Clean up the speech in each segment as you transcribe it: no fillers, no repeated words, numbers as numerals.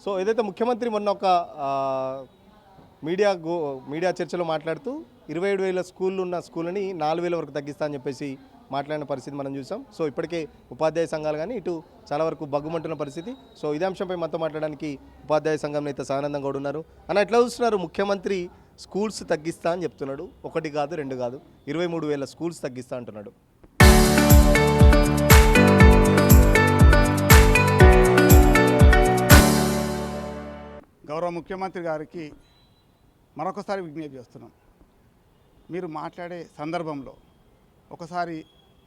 So ఏదైతే ముఖ్యమంత్రి మొన్న ఒక మీడియా చర్చలో మాట్లాడుతూ 27,000 స్కూళ్ళు ఉన్న స్కూళ్ళని 4,000 వరకు తగ్గిస్తా అని చెప్పేసి మాట్లాడిన పరిస్థితి మనం చూసాం. సో ఇప్పటికే ఉపాధ్యాయ సంఘాలు కానీ ఇటు చాలా వరకు బగ్గుమంటున్న పరిస్థితి. సో ఇదే అంశంపై మనతో మాట్లాడడానికి ఉపాధ్యాయ సంఘం నేత సానందం గౌడ్ ఉన్నారు. అన్న ఎట్లా చూస్తున్నారు? ముఖ్యమంత్రి స్కూల్స్ తగ్గిస్తా అని చెప్తున్నాడు. 1 కాదు 2 కాదు 23,000 స్కూల్స్ తగ్గిస్తా అంటున్నాడు. గౌరవ ముఖ్యమంత్రి గారికి మరొకసారి విజ్ఞప్తి చేస్తున్నాం. మీరు మాట్లాడే సందర్భంలో ఒకసారి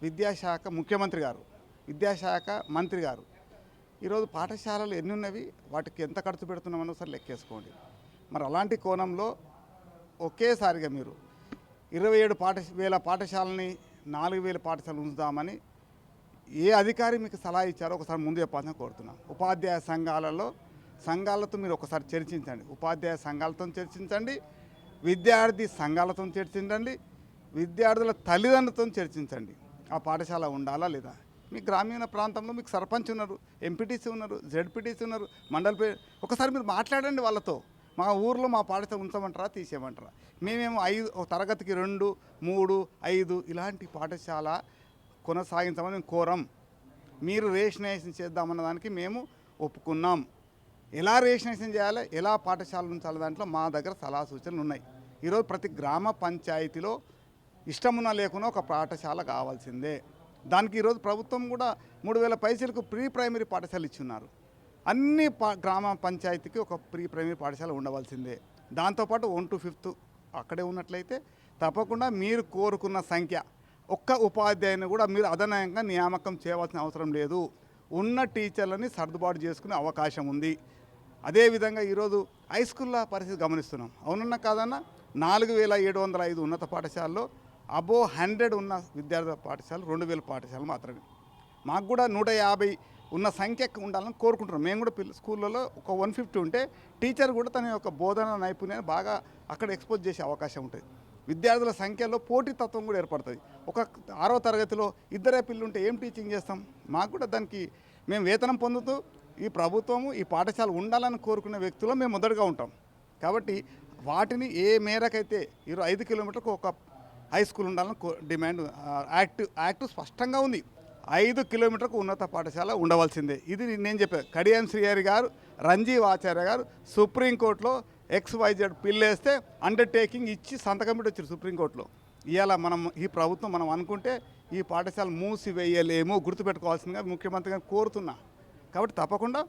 విద్యాశాఖ ముఖ్యమంత్రి గారు, విద్యాశాఖ మంత్రి గారు ఈరోజు పాఠశాలలు ఎన్ని ఉన్నవి, వాటికి ఎంత ఖర్చు పెడుతున్నామని ఒకసారి లెక్కేసుకోండి. మరి అలాంటి కోణంలో ఒకేసారిగా మీరు 27,000 పాఠశాలని 4,000 పాఠశాలలు ఉంచుదామని ఏ అధికారి మీకు సలహా ఇచ్చారో ఒకసారి ముందు చెప్పాలని కోరుతున్నాం. ఉపాధ్యాయ సంఘాలతో మీరు ఒకసారి చర్చించండి. ఉపాధ్యాయ సంఘాలతో చర్చించండి, విద్యార్థి సంఘాలతో చర్చించండి, విద్యార్థుల తల్లిదండ్రులతో చర్చించండి. ఆ పాఠశాల ఉండాలా లేదా? మీ గ్రామీణ ప్రాంతంలో మీకు సర్పంచ్ ఉన్నారు, ఎంపీటీసీ ఉన్నారు, జెడ్పీటీసీ ఉన్నారు, ఒకసారి మీరు మాట్లాడండి వాళ్ళతో. మా ఊర్లో మా పాఠశాల ఉంచమంటారా, తీసేయమంటారా? మేమేమో 5 తరగతికి 2, 3, 5 ఇలాంటి పాఠశాల కొనసాగించమని మేము కోరం. మీరు రేషనైజేషన్ చేద్దామన్న దానికి మేము ఒప్పుకున్నాం. ఎలా రేషనైజేషన్ చేయాలి, ఎలా పాఠశాలలు ఉంచాలి, దాంట్లో మా దగ్గర సలహా సూచనలు ఉన్నాయి. ఈరోజు ప్రతి గ్రామ పంచాయతీలో ఇష్టమున్నా లేకున్నా ఒక పాఠశాల కావాల్సిందే. దానికి ఈరోజు ప్రభుత్వం కూడా 3,000 పైసలకు ప్రీ ప్రైమరీ పాఠశాల ఇచ్చున్నారు. అన్ని గ్రామ పంచాయతీకి ఒక ప్రీ ప్రైమరీ పాఠశాల ఉండవలసిందే. దాంతోపాటు 1 to 5th అక్కడే ఉన్నట్లయితే తప్పకుండా మీరు కోరుకున్న సంఖ్య ఒక్క ఉపాధ్యాయుని కూడా మీరు అదనంగా నియామకం చేయవలసిన అవసరం లేదు. ఉన్న టీచర్లని సర్దుబాటు చేసుకునే అవకాశం ఉంది. అదేవిధంగా ఈరోజు హై స్కూళ్ళ పరిస్థితి గమనిస్తున్నాం. అవునన్నా కాదన్నా 4,705 ఉన్నత పాఠశాలలో అబో 100 ఉన్న విద్యార్థుల పాఠశాలలు 2,000 పాఠశాలలు మాత్రమే. మాకు కూడా 150 ఉన్న సంఖ్య ఉండాలని కోరుకుంటున్నాం. మేము కూడా స్కూళ్ళలో ఒక 150 ఉంటే టీచర్ కూడా తన యొక్క బోధన నైపుణ్యాన్ని బాగా అక్కడ ఎక్స్పోజ్ చేసే అవకాశం ఉంటుంది. విద్యార్థుల సంఖ్యలో పోటీతత్వం కూడా ఏర్పడుతుంది. ఒక 6వ తరగతిలో 2 పిల్లలు ఉంటే ఏం టీచింగ్ చేస్తాం? మాకు కూడా దానికి మేము వేతనం పొందుతూ ఈ ప్రభుత్వము ఈ పాఠశాల ఉండాలని కోరుకునే వ్యక్తుల్లో మేము మొదటగా ఉంటాం. కాబట్టి వాటిని ఏ మేరకైతే 5 కిలోమీటర్లకు ఒక హై స్కూల్ ఉండాలని డిమాండ్ యాక్ట్ స్పష్టంగా ఉంది. 5 కిలోమీటర్లకు ఉన్నత పాఠశాల ఉండవలసిందే. ఇది నేను చెప్పాను. కడియం శ్రీహరి గారు, రంజీవ్ ఆచార్య గారు సుప్రీంకోర్టులో XYZ పిల్లేస్తే అండర్టేకింగ్ ఇచ్చి సంతకం పెట్టి వచ్చారు సుప్రీంకోర్టులో. ఇవాళ ఈ ప్రభుత్వం మనం అనుకుంటే ఈ పాఠశాల మూసివేయలేము, గుర్తుపెట్టుకోవాల్సిందిగా ముఖ్యమంత్రి గారు కోరుతున్నా. కాబట్టి తప్పకుండా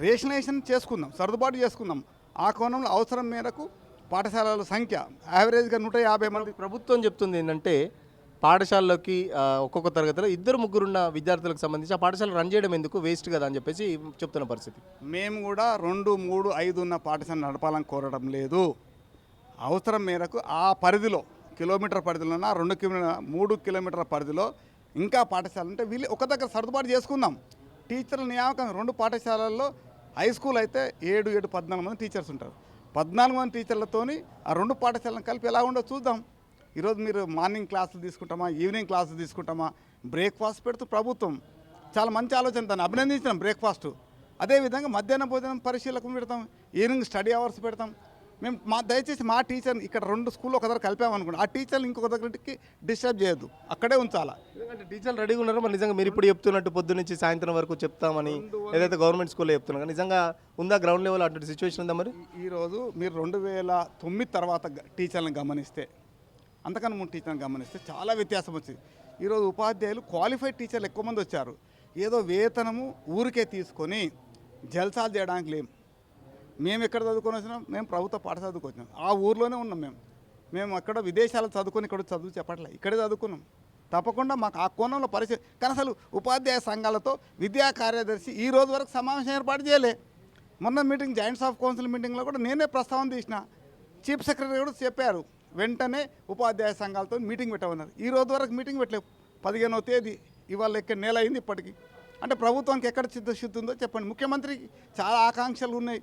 రేషనైజేషన్ చేసుకుందాం, సర్దుబాటు చేసుకుందాం. ఆ కోణంలో అవసరం మేరకు పాఠశాలల సంఖ్య యావరేజ్గా 150 మంది. ప్రభుత్వం చెప్తుంది ఏంటంటే పాఠశాలలోకి ఒక్కొక్క తరగతిలో 2-3 ఉన్న విద్యార్థులకు సంబంధించి ఆ పాఠశాల రన్ చేయడం ఎందుకు, వేస్ట్ కదా అని చెప్పేసి చెప్తున్న పరిస్థితి. మేము కూడా 2, 3, 5 ఉన్న పాఠశాల నడపాలని కోరడం లేదు. అవసరం మేరకు ఆ పరిధిలో కిలోమీటర్ పరిధిలో 2 కిలోమీటర్ 3 కిలోమీటర్ల పరిధిలో ఇంకా పాఠశాల ఉంటే వీళ్ళు ఒక దగ్గర సర్దుబాటు చేసుకుందాం. టీచర్ల నియామకం 2 పాఠశాలల్లో హై స్కూల్ అయితే 14 మంది టీచర్స్ ఉంటారు. 14 మంది టీచర్లతోని ఆ 2 పాఠశాలను కలిపి ఎలా ఉండో చూద్దాం. ఈరోజు మీరు మార్నింగ్ క్లాసులు తీసుకుంటామా, ఈవినింగ్ క్లాసులు తీసుకుంటామా, బ్రేక్ఫాస్ట్ పెడుతూ ప్రభుత్వం చాలా మంచి ఆలోచన, దాన్ని అభినందించడం. బ్రేక్ఫాస్ట్ అదేవిధంగా మధ్యాహ్న భోజనం పరిశీలకం పెడతాం, ఈవినింగ్ స్టడీ అవర్స్ పెడతాం. మేము దయచేసి మా టీచర్ని ఇక్కడ 2 స్కూల్లో ఒక దగ్గర కలిపామనుకోండి, ఆ టీచర్ని ఇంకొక దగ్గరికి డిస్టర్బ్ చేయొద్దు, అక్కడే ఉంచాలా. ఎందుకంటే టీచర్లు రెడీగా ఉన్నారు. మరి నిజంగా మీరు ఇప్పుడు చెప్తున్నట్టు పొద్దు నుంచి సాయంత్రం వరకు చెప్తామని ఏదైతే గవర్నమెంట్ స్కూల్లో చెప్తున్నారు, నిజంగా ఉందా గ్రౌండ్ లెవెల్ అటువంటి సిచ్యువేషన్ ఉందా? మరి ఈరోజు మీరు 2009 తర్వాత టీచర్లను గమనిస్తే, అంతకన్నా ముందు టీచర్ని గమనిస్తే చాలా వ్యత్యాసం వచ్చింది. ఈరోజు ఉపాధ్యాయులు క్వాలిఫైడ్ టీచర్లు ఎక్కువ మంది వచ్చారు. ఏదో వేతనము ఊరికే తీసుకొని జల్సాలు చేయడానికి లేము. మేము ఎక్కడ చదువుకొని వచ్చినాం? మేము ప్రభుత్వ పాఠశాల చదువుకొచ్చినాం. ఆ ఊర్లోనే ఉన్నాం. మేము అక్కడ విదేశాలు చదువుకొని ఇక్కడ చదువు చెప్పట్లే, ఇక్కడే చదువుకున్నాం. తప్పకుండా మాకు ఆ కోణంలో పరిస్థితి. కానీ అసలు ఉపాధ్యాయ సంఘాలతో విద్యా కార్యదర్శి ఈ రోజు వరకు సమావేశం ఏర్పాటు చేయలే. మొన్న మీటింగ్ జాయింట్స్ ఆఫ్ కౌన్సిల్ మీటింగ్లో కూడా నేనే ప్రస్తావన తీసిన. చీఫ్ సెక్రటరీ కూడా చెప్పారు, వెంటనే ఉపాధ్యాయ సంఘాలతో మీటింగ్ పెట్టమన్నారు. ఈ రోజు వరకు మీటింగ్ పెట్టలేవు. 15వ తేదీ, ఇవాళ ఎక్కడ నెల అయింది ఇప్పటికీ. అంటే ప్రభుత్వానికి ఎక్కడ చిత్తశుద్ధి ఉందో చెప్పండి. ముఖ్యమంత్రికి చాలా ఆకాంక్షలు ఉన్నాయి,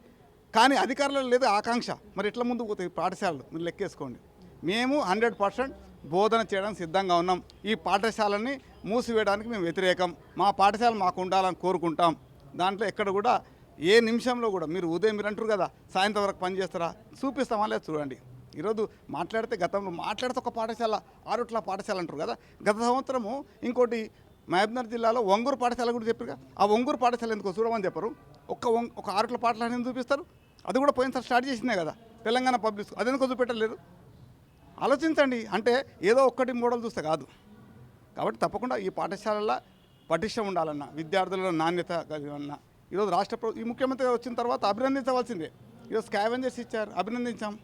కానీ అధికారులు లేదు ఆకాంక్ష. మరి ఎట్లా ముందుకు పోతాయి పాఠశాలలు? మీరు లెక్కేసుకోండి. మేము 100% బోధన చేయడానికి సిద్ధంగా ఉన్నాం. ఈ పాఠశాలని మూసివేయడానికి మేము వ్యతిరేకం. మా పాఠశాల మాకు ఉండాలని కోరుకుంటాం. దాంట్లో ఎక్కడ కూడా ఏ నిమిషంలో కూడా మీరు ఉదయం మీరు అంటారు కదా సాయంత్రం వరకు పని చేస్తారా, చూపిస్తామా లేదా చూడండి. ఈరోజు మాట్లాడితే గతంలో మాట్లాడితే ఒక పాఠశాల ఆరుట్ల పాఠశాల అంటారు కదా, గత సంవత్సరము ఇంకోటి మహబూబ్నగర్ జిల్లాలో ఒంగూరు పాఠశాల కూడా చెప్పారు కదా, ఆ ఒంగూరు పాఠశాల ఎందుకో చూడమని చెప్పరు, ఒక ఆరుట్ల పాఠశాల ఎందుకు చూపిస్తారు, అది కూడా పోయినసారి స్టార్ట్ చేసిందే కదా తెలంగాణ పబ్లిక్, అది ఎందుకు చూపెట్టలేరు. ఆలోచించండి, అంటే ఏదో ఒక్కటి మోడల్ చూస్తే కాదు. కాబట్టి తప్పకుండా ఈ పాఠశాలల పటిష్టం ఉండాలన్న, విద్యార్థుల నాణ్యత కలిగిన ఈరోజు ఈ ముఖ్యమంత్రి వచ్చిన తర్వాత అభినందించవలసిందే. ఈరోజు స్కావెంజర్స్ ఇచ్చారు, అభినందించాం.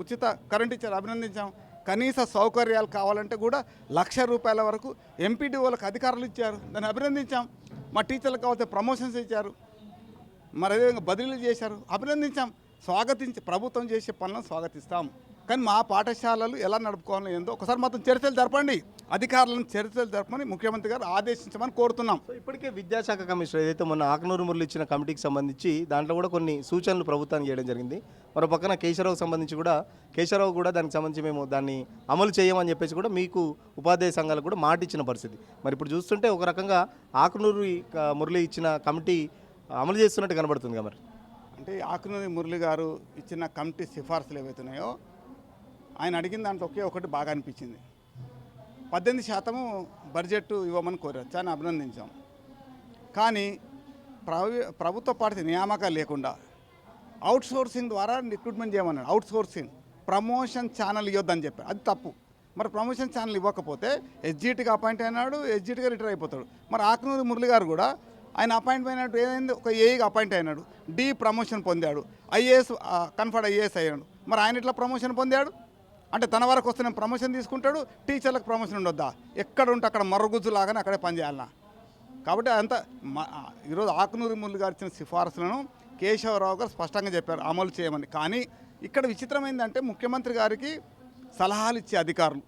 ఉచిత కరెంట్ ఇచ్చారు, అభినందించాం. కనీస సౌకర్యాలు కావాలంటే కూడా ₹1,00,000 వరకు ఎంపీడీఓలకు అధికారులు ఇచ్చారు, దాన్ని అభినందించాం. మా టీచర్లకు కావాల్సిన ప్రమోషన్స్ ఇచ్చారు, మరి అదేవిధంగా బదిలీలు చేశారు, అభినందించాం. ప్రభుత్వం చేసే పనులను స్వాగతిస్తాం. కానీ మా పాఠశాలలు ఎలా నడుపుకోవాలో ఏందో ఒకసారి మాత్రం చర్చలు జరపండి, అధికారులను చర్చలు జరపమని ముఖ్యమంత్రి గారు ఆదేశించమని కోరుతున్నాం. సో ఇప్పటికే విద్యాశాఖ కమిషనర్ ఏదైతే మొన్న ఆకునూరు మురళి ఇచ్చిన కమిటీకి సంబంధించి దాంట్లో కూడా కొన్ని సూచనలు ప్రభుత్వానికి చేయడం జరిగింది. మరో పక్కన కేశవరావుకు సంబంధించి కూడా కేశవరావు కూడా దానికి సంబంధించి మేము దాన్ని అమలు చేయమని చెప్పేసి కూడా మీకు ఉపాధ్యాయ సంఘాలకు కూడా మాట ఇచ్చిన పరిస్థితి. మరి ఇప్పుడు చూస్తుంటే ఒక రకంగా ఆకునూరు మురళి ఇచ్చిన కమిటీ అమలు చేస్తున్నట్టు కనబడుతుంది కదా. మరి అంటే ఆకునూరి మురళి గారు ఇచ్చిన కమిటీ సిఫార్సులు ఏవైతున్నాయో ఆయన అడిగిన దాంట్లో ఒకటి బాగా అనిపించింది. 18% బడ్జెట్ ఇవ్వమని కోరారు, చాలా అభినందించాం. కానీ ప్రభుత్వ పాఠశాల నియామకాలు లేకుండా అవుట్సోర్సింగ్ ద్వారా రిక్రూట్మెంట్ చేయమన్నాడు. అవుట్సోర్సింగ్ ప్రమోషన్ ఛానల్ ఇవ్వద్దని చెప్పారు, అది తప్పు. మరి ప్రమోషన్ ఛానల్ ఇవ్వకపోతే ఎస్జీటీగా అపాయింట్ అయినాడు, ఎస్జీటీగా రిటైర్ అయిపోతాడు. మరి ఆకునూరి మురళి గారు కూడా ఆయన అపాయింట్ అయినట్టు ఏదైంది, ఒక ఏఈగా అపాయింట్ అయినాడు, డి ప్రమోషన్ పొందాడు, ఐఏఎస్ కన్ఫర్డ్ ఐఏఎస్ అయ్యాడు. మరి ఆయన ఇట్లా ప్రమోషన్ పొందాడు అంటే తన వరకు వస్తే నేను ప్రమోషన్ తీసుకుంటాడు, టీచర్లకు ప్రమోషన్ ఉండొద్దా? ఎక్కడ ఉంటే అక్కడ మరుగుజ్జులాగానే అక్కడే పనిచేయాలన్నా. కాబట్టి ఈరోజు ఆకునూరి మురళి గారు ఇచ్చిన సిఫార్సులను కేశవరావు గారు స్పష్టంగా చెప్పారు అమలు చేయమని. కానీ ఇక్కడ విచిత్రమైందంటే ముఖ్యమంత్రి గారికి సలహాలు ఇచ్చే అధికారులు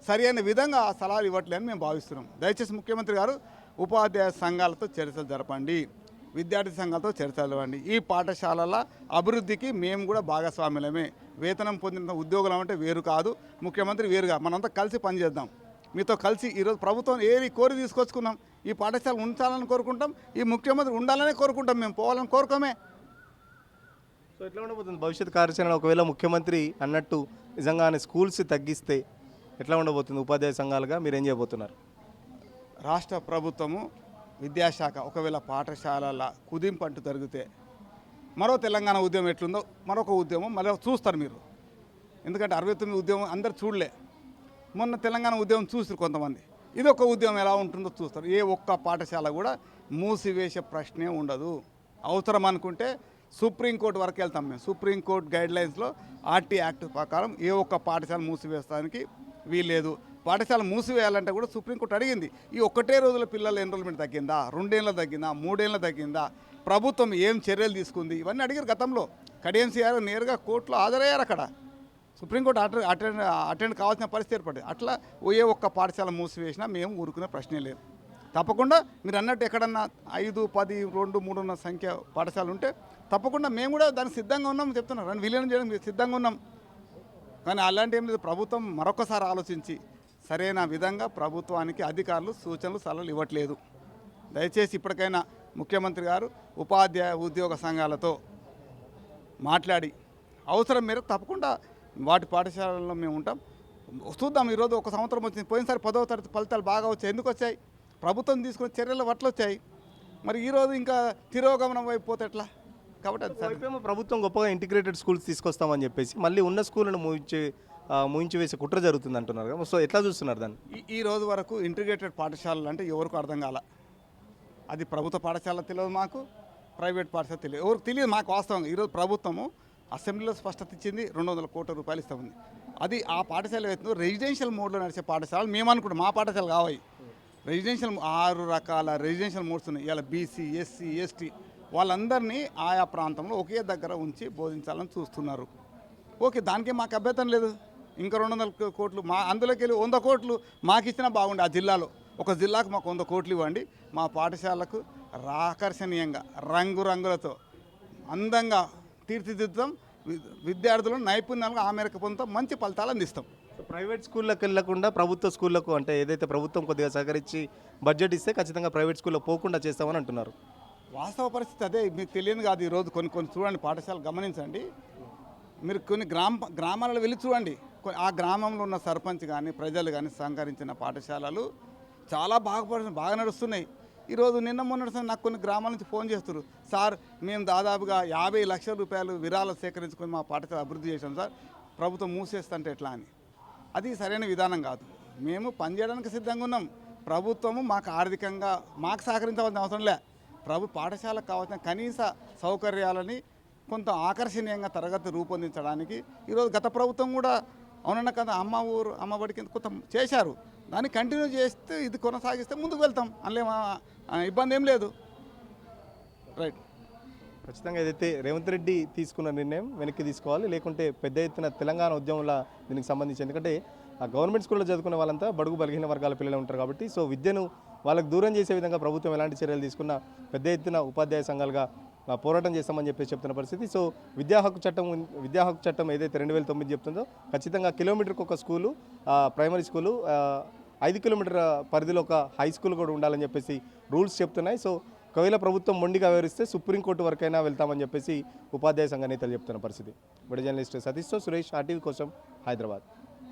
సరి అయిన విధంగా ఆ సలహాలు ఇవ్వట్లేదని మేము భావిస్తున్నాం. దయచేసి ముఖ్యమంత్రి గారు ఉపాధ్యాయ సంఘాలతో చర్చలు జరపండి, విద్యార్థి సంఘాలతో చర్చలు ఇవ్వండి. ఈ పాఠశాలల అభివృద్ధికి మేము కూడా భాగస్వామ్యులమే. వేతనం పొందిన ఉద్యోగులు అంటే వేరు కాదు, ముఖ్యమంత్రి వేరుగా, మనంతా కలిసి పనిచేద్దాం. మీతో కలిసి ఈరోజు ప్రభుత్వం ఏది కోరి తీసుకొచ్చుకున్నాం, ఈ పాఠశాల ఉంచాలని కోరుకుంటాం, ఈ ముఖ్యమంత్రి ఉండాలనే కోరుకుంటాం, మేము పోవాలని కోరుకోమే. సో ఎట్లా ఉండబోతుంది భవిష్యత్ కార్యాచరణ? ఒకవేళ ముఖ్యమంత్రి అన్నట్టు నిజంగానే స్కూల్స్ తగ్గిస్తే ఎట్లా ఉండబోతుంది? ఉపాధ్యాయ సంఘాలుగా మీరు ఏం చేయబోతున్నారు? రాష్ట్ర ప్రభుత్వము విద్యాశాఖ ఒకవేళ పాఠశాలల కుదింపంటు జరిగితే మరో తెలంగాణ ఉద్యమం ఎట్లుందో మరొక ఉద్యమం మళ్ళీ చూస్తారు మీరు. ఎందుకంటే 69 ఉద్యమం అందరు చూడలే, మొన్న తెలంగాణ ఉద్యమం చూస్తారు కొంతమంది, ఇది ఒక ఉద్యమం ఎలా ఉంటుందో చూస్తారు. ఏ ఒక్క పాఠశాల కూడా మూసివేసే ప్రశ్నే ఉండదు. అవసరం అనుకుంటే సుప్రీంకోర్టు వరకు వెళ్తాం మేము. సుప్రీంకోర్టు గైడ్లైన్స్లో ఆర్టీ యాక్ట్ ప్రకారం ఏ ఒక్క పాఠశాల మూసివేస్తానికి వీల్లేదు. పాఠశాల మూసివేయాలంటే కూడా సుప్రీంకోర్టు అడిగింది. ఈ ఒక్కటే రోజుల పిల్లల ఎన్రోల్మెంట్ తగ్గిందా, 2 ఏళ్ళు తగ్గిందా, 3 ఏళ్ళు తగ్గిందా, ప్రభుత్వం ఏం చర్యలు తీసుకుంది, ఇవన్నీ అడిగారు గతంలో. కడియం సిఆర్ నేరుగా కోర్టులో హాజరయ్యారు. అక్కడ సుప్రీంకోర్టు అటెండ్ కావాల్సిన పరిస్థితి ఏర్పడింది. అట్లా ఏ ఒక్క పాఠశాల మూసివేసినా మేము ఊరుకునే ప్రశ్నే లేదు. తప్పకుండా మీరు అన్నట్టు ఎక్కడన్నా 5, 10, 2, 3 ఉన్న సంఖ్య పాఠశాలలు ఉంటే తప్పకుండా మేము కూడా దానికి సిద్ధంగా ఉన్నాం చెప్తున్నారు, దాన్ని విలీనం చేయడం సిద్ధంగా ఉన్నాం. కానీ అలాంటి ఏం లేదు. ప్రభుత్వం మరొకసారి ఆలోచించి సరైన విధంగా ప్రభుత్వానికి అధికారులు సూచనలు సలహాలు ఇవ్వట్లేదు. దయచేసి ఇప్పటికైనా ముఖ్యమంత్రి గారు ఉపాధ్యాయ ఉద్యోగ సంఘాలతో మాట్లాడి అవసరం మేరకు తప్పకుండా వాటి పాఠశాలల్లో మేము ఉంటాం. చూద్దాం. ఈరోజు ఒక సంవత్సరం వచ్చింది, పోయినసారి 10వ తరగతి ఫలితాలు బాగా వచ్చాయి. ఎందుకు వచ్చాయి? ప్రభుత్వం తీసుకున్న చర్యలు వట్లు వచ్చాయి. మరి ఈరోజు ఇంకా తిరోగమనం వైపు పోతే ఎట్లా? కాబట్టి అది ప్రభుత్వం గొప్పగా ఇంటిగ్రేటెడ్ స్కూల్స్ తీసుకొస్తామని చెప్పేసి మళ్ళీ ఉన్న స్కూళ్ళను ముయించి వేసే కుట్ర జరుగుతుంది అంటున్నారు కదా. సో ఎట్లా చూస్తున్నారు దాన్ని? ఈ రోజు వరకు ఇంటిగ్రేటెడ్ పాఠశాలలు అంటే ఎవరికి అర్థం కాల. అది ప్రభుత్వ పాఠశాల తెలియదు మాకు, ప్రైవేట్ పాఠశాల తెలియదు, ఎవరికి తెలియదు మాకు. వాస్తవంగా ఈరోజు ప్రభుత్వము అసెంబ్లీలో స్పష్టత ఇచ్చింది, 200 కోట్ల రూపాయలు ఇస్తామని. అది ఆ పాఠశాల ఏదో రెసిడెన్షియల్ మోడ్లో నడిచే పాఠశాలలు మేము అనుకుంటాం. మా పాఠశాల కావాలి. రెసిడెన్షియల్ 6 రకాల రెసిడెన్షియల్ మోడ్స్ ఉన్నాయి. ఇలా బీసీ, ఎస్సీ, ఎస్టీ వాళ్ళందరినీ ఆయా ప్రాంతంలో ఒకే దగ్గర ఉంచి బోధించాలని చూస్తున్నారు. ఓకే, దానికే మాకు అభ్యంతరం లేదు. ఇంకా 200 కోట్లు అందులోకి వెళ్ళి 100 కోట్లు మాకు ఇచ్చినా బాగుండే. ఆ జిల్లాలో ఒక జిల్లాకు మాకు 100 కోట్లు ఇవ్వండి. మా పాఠశాలకు ఆకర్షణీయంగా రంగురంగులతో అందంగా తీర్చిదిద్దాం. విద్యార్థులను నైపుణ్యాలుగా ఆ మేరకు పొందుతాం, మంచి ఫలితాలు అందిస్తాం. ప్రైవేట్ స్కూళ్ళకి వెళ్ళకుండా ప్రభుత్వ స్కూళ్ళకు, అంటే ఏదైతే ప్రభుత్వం కొద్దిగా సహకరించి బడ్జెట్ ఇస్తే ఖచ్చితంగా ప్రైవేట్ స్కూల్లో పోకుండా చేస్తామని అంటున్నారు. వాస్తవ పరిస్థితి అదే, మీకు తెలియదు కాదు. ఈరోజు కొన్ని చూడండి, పాఠశాలలు గమనించండి. మీరు కొన్ని గ్రామాలలో వెళ్ళి చూడండి. ఆ గ్రామంలో ఉన్న సర్పంచ్ కానీ ప్రజలు కానీ సహకరించిన పాఠశాలలు చాలా బాగా నడుస్తున్నాయి. ఈరోజు మొన్న నాకు కొన్ని గ్రామాల నుంచి ఫోన్ చేస్తున్నారు, సార్ మేము దాదాపుగా 50 లక్షల రూపాయలు విరాళాలు సేకరించుకొని మా పాఠశాల అభివృద్ధి చేశాం సార్, ప్రభుత్వం మూసేస్తుంటే ఎట్లా అని. అది సరైన విధానం కాదు. మేము పనిచేయడానికి సిద్ధంగా ఉన్నాం. ప్రభుత్వము మాకు ఆర్థికంగా మాకు సహకరించవలసిన అవసరం లే. పాఠశాలకు కావాల్సిన కనీస సౌకర్యాలని కొంత ఆకర్షణీయంగా తరగతి రూపొందించడానికి ఈరోజు గత ప్రభుత్వం కూడా అవునన్న కదా అమ్మ బడి కింద కొంత చేశారు. దాన్ని కంటిన్యూ చేస్తే ఇది కొనసాగిస్తే ముందుకు వెళ్తాం, అందులో ఇబ్బంది ఏం లేదు. రైట్. ఖచ్చితంగా ఏదైతే రేవంత్ రెడ్డి తీసుకున్న నిర్ణయం వెనక్కి తీసుకోవాలి, లేకుంటే పెద్ద ఎత్తున తెలంగాణ ఉద్యమంలో దీనికి సంబంధించి, ఎందుకంటే ఆ గవర్నమెంట్ స్కూల్లో చదువుకున్న వాళ్ళంతా బడుగు బలహీన వర్గాల పిల్లలు ఉంటారు కాబట్టి, సో విద్యను వాళ్ళకు దూరం చేసే విధంగా ప్రభుత్వం ఎలాంటి చర్యలు తీసుకున్న పెద్ద ఎత్తున ఉపాధ్యాయ సంఘాలుగా పోరాటం చేస్తామని చెప్పేసి చెప్తున్న పరిస్థితి. సో విద్యా హక్కు చట్టం ఏదైతే 2009 చెప్తుందో ఖచ్చితంగా కిలోమీటర్కి ఒక స్కూలు, ప్రైమరీ స్కూలు, 5 కిలోమీటర్ల పరిధిలో ఒక హై స్కూల్ కూడా ఉండాలని చెప్పేసి రూల్స్ చెప్తున్నాయి. సో ఒకవేళ ప్రభుత్వం మొండిగా వివరిస్తే సుప్రీంకోర్టు వరకైనా వెళ్తామని చెప్పేసి ఉపాధ్యాయ సంఘ నేతలు చెప్తున్న పరిస్థితి. బడి జర్నలిస్ట్ సతీష్తో సురేష్, RTV కోసం, హైదరాబాద్.